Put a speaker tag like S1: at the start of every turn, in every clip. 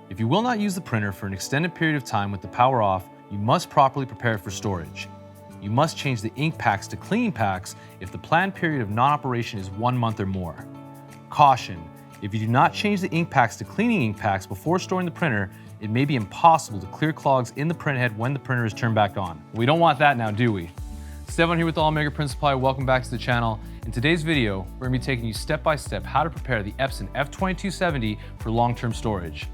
S1: If you will not use the printer for an extended period of time with the power off, you must properly prepare it for storage. You must change the ink packs to cleaning packs if the planned period of non-operation is 1 month or more. Caution: if you do not change the ink packs to cleaning ink packs before storing the printer, it may be impossible to clear clogs in the printhead when the printer is turned back on. We don't want that now, do we? Esteven here with AAPrintSupplyCo. Welcome back to the channel. In today's video, we're going to be taking you step by step how to prepare the Epson F2270 for long-term storage.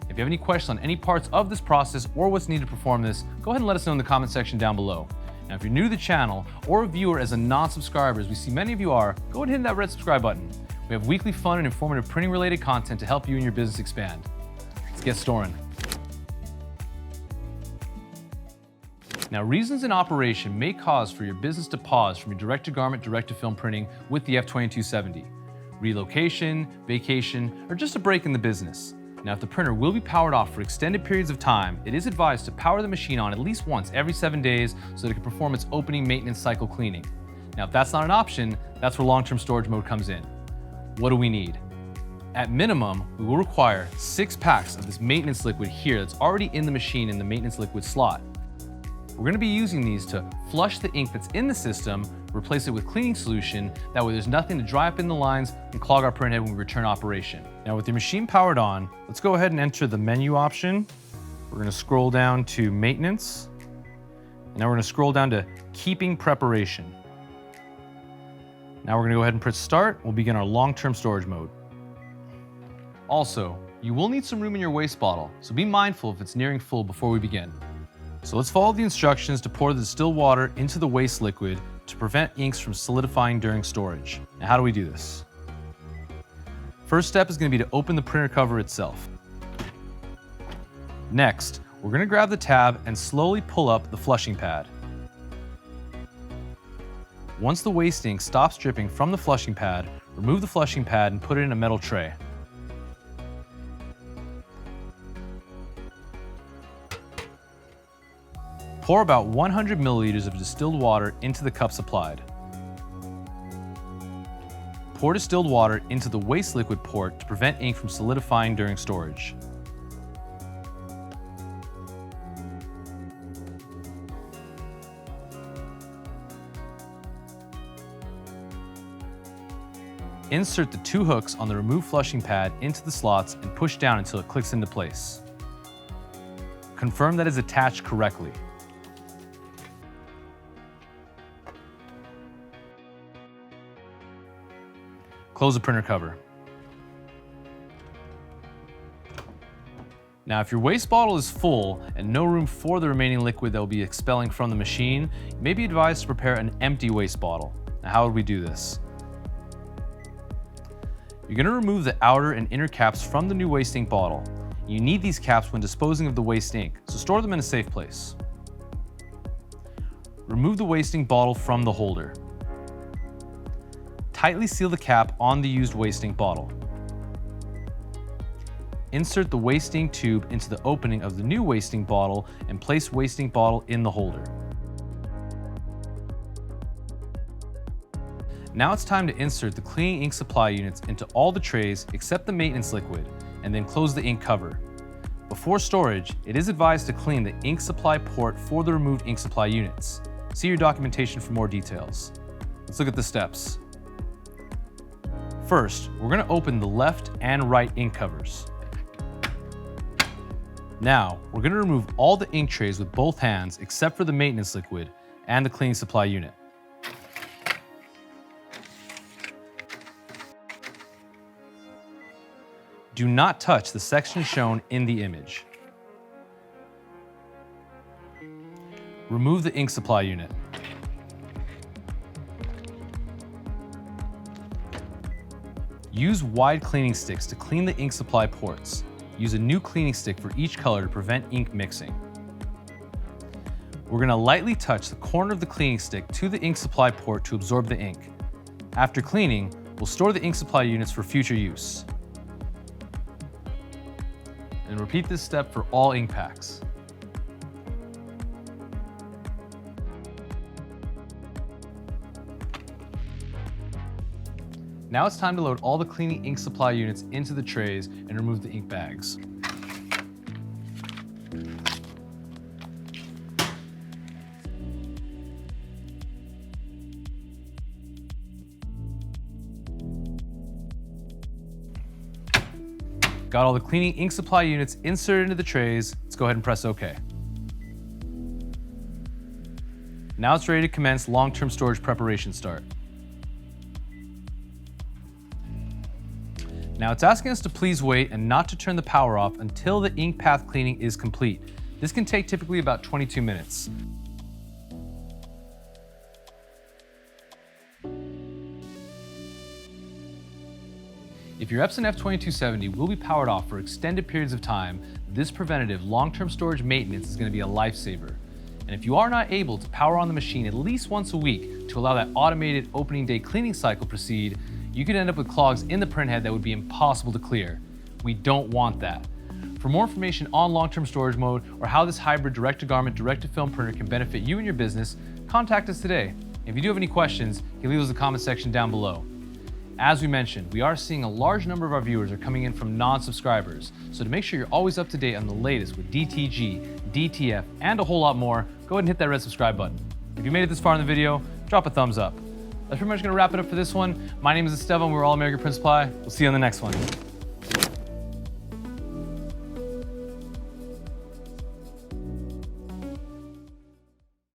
S1: If you have any questions on any parts of this process or what's needed to perform this, go ahead and let us know in the comment section down below. Now, if you're new to the channel or a viewer as a non-subscriber, as we see many of you are, go ahead and hit that red subscribe button. We have weekly fun and informative printing-related content to help you and your business expand. Let's get storing. Now, reasons in operation may cause for your business to pause from your direct-to-garment, direct-to-film printing with the F2270. Relocation, vacation, or just a break in the business. Now, if the printer will be powered off for extended periods of time, it is advised to power the machine on at least once every 7 days so that it can perform its opening maintenance cycle cleaning. Now, if that's not an option, that's where long-term storage mode comes in. What do we need? At minimum, we will require 6 packs of this maintenance liquid here that's already in the machine in the maintenance liquid slot. We're going to be using these to flush the ink that's in the system, replace it with cleaning solution, that way there's nothing to dry up in the lines and clog our printhead when we return operation. Now, with your machine powered on, let's go ahead and enter the menu option. We're going to scroll down to maintenance, and now we're going to scroll down to keeping preparation. Now we're going to go ahead and press start. We'll begin our long-term storage mode. Also, you will need some room in your waste bottle, so be mindful if it's nearing full before we begin. So let's follow the instructions to pour the distilled water into the waste liquid to prevent inks from solidifying during storage. Now, how do we do this? First step is going to be to open the printer cover itself. Next, we're going to grab the tab and slowly pull up the flushing pad. Once the waste ink stops dripping from the flushing pad, remove the flushing pad and put it in a metal tray. Pour about 100 milliliters of distilled water into the cup supplied. Pour distilled water into the waste liquid port to prevent ink from solidifying during storage. Insert the 2 hooks on the removed flushing pad into the slots and push down until it clicks into place. Confirm that it's attached correctly. Close the printer cover. Now, if your waste bottle is full and no room for the remaining liquid that will be expelling from the machine, you may be advised to prepare an empty waste bottle. Now, how would we do this? You're going to remove the outer and inner caps from the new waste ink bottle. You need these caps when disposing of the waste ink, so store them in a safe place. Remove the waste ink bottle from the holder. Tightly seal the cap on the used waste ink bottle. Insert the waste ink tube into the opening of the new waste ink bottle and place waste ink bottle in the holder. Now it's time to insert the cleaning ink supply units into all the trays except the maintenance liquid, and then close the ink cover. Before storage, it is advised to clean the ink supply port for the removed ink supply units. See your documentation for more details. Let's look at the steps. First, we're going to open the left and right ink covers. Now, we're going to remove all the ink trays with both hands except for the maintenance liquid and the cleaning supply unit. Do not touch the section shown in the image. Remove the ink supply unit. Use wide cleaning sticks to clean the ink supply ports. Use a new cleaning stick for each color to prevent ink mixing. We're going to lightly touch the corner of the cleaning stick to the ink supply port to absorb the ink. After cleaning, we'll store the ink supply units for future use. And repeat this step for all ink packs. Now it's time to load all the cleaning ink supply units into the trays and remove the ink bags. got all the cleaning ink supply units inserted into the trays. Let's go ahead and press OK. Now it's ready to commence long-term storage preparation start. Now it's asking us to please wait and not to turn the power off until the ink path cleaning is complete. This can take typically about 22 minutes. If your Epson F2270 will be powered off for extended periods of time, this preventative long-term storage maintenance is going to be a lifesaver. And if you are not able to power on the machine at least once a week to allow that automated opening day cleaning cycle proceed, you could end up with clogs in the printhead that would be impossible to clear. We don't want that. For more information on long-term storage mode or how this hybrid direct-to-garment, direct-to-film printer can benefit you and your business, contact us today. If you do have any questions, you can leave those in the comment section down below. As we mentioned, we are seeing a large number of our viewers are coming in from non-subscribers, so to make sure you're always up to date on the latest with DTG, DTF, and a whole lot more, go ahead and hit that red subscribe button. If you made it this far in the video, drop a thumbs up. That's pretty much going to wrap it up for this one. My name is Esteven, we're All American Print Supply. We'll see you on the next one.